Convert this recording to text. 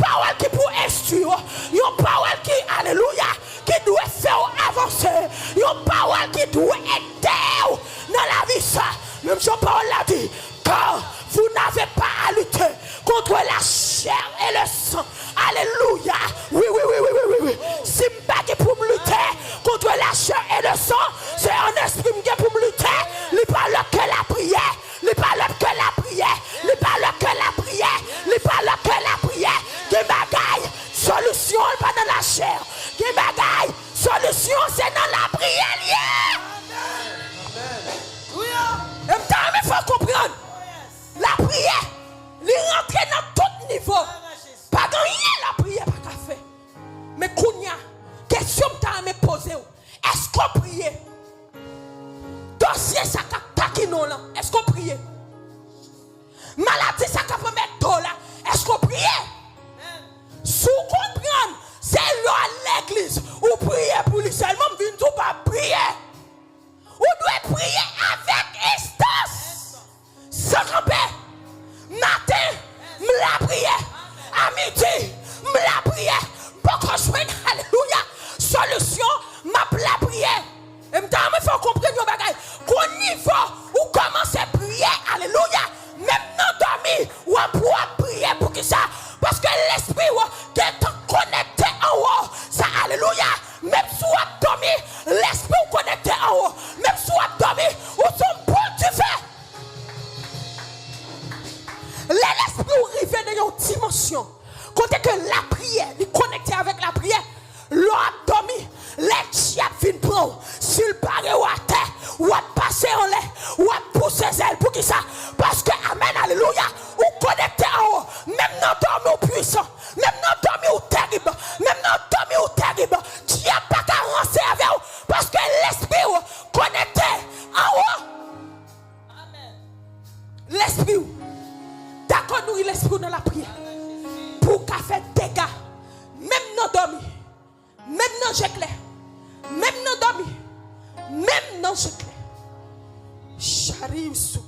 parole qui pour instruire, une parole qui, alléluia, qui doit faire avancer, une parole qui doit aider dans la vie ça. Même si parole l'a dit, car vous n'avez pas à lutter contre la chair et le sang. Alléluia. Oui. Si je pour me lutter contre la chair et le sang, c'est un esprit pour me lutter. Il parle que la prière. Il parle que la prière. Il parle que la prière. Il parle que la prière. Des bagailles. Solution pas dans la chair. Des bagailles. Solution c'est dans la prière. Et il faut comprendre. La prière, il rentre dans tout niveau. Pas rien la prière pas qu'à faire. Mais Kounia, question que tu as me posée. Est-ce qu'on prie? Dossier ça qui non là. Est-ce qu'on prie? Maladie ça qui peut mettre là. Est-ce qu'on prie? Si vous comprenez, c'est là à l'église. Vous priez pour lui seulement, vous ne pas prier. Vous devez prier avec instance. Sans camper. Matin, me la prière. À midi, me la prière. Pour que je sois, alléluia, solution, ma la prière. Et maintenant, il faut comprendre un bagage. Qu'au niveau où commencez à prier, alléluia, même dans dormir, ou à pouvoir prier pour qui ça? Parce que l'esprit qui est connecté en haut, ça, alléluia, même si vous dormir, l'esprit connecté en haut, même si vous dormir, où sont bon tu fais. L'esprit arrive dans une dimension. Côté que la prière, il connecté avec la prière, l'abdomen, les diables viennent prendre. S'il paraît ou à terre, ou à passer en l'air, ou à pousser ses ailes pour qui ça? Parce que, amen, alléluia, ou connecté en haut, même dans dormir au puissant, même dans dormir au terrible, même dans dormir au terrible, diable pas qu'à rancer avec vous, parce que l'esprit connecté en haut. Amen. L'esprit, d'accord, nous, l'esprit dans la prière. Pour qu'à faire dégâts, même dans dormir, même dans j'éclair, même dans dormir, même dans j'éclair. J'arrive sous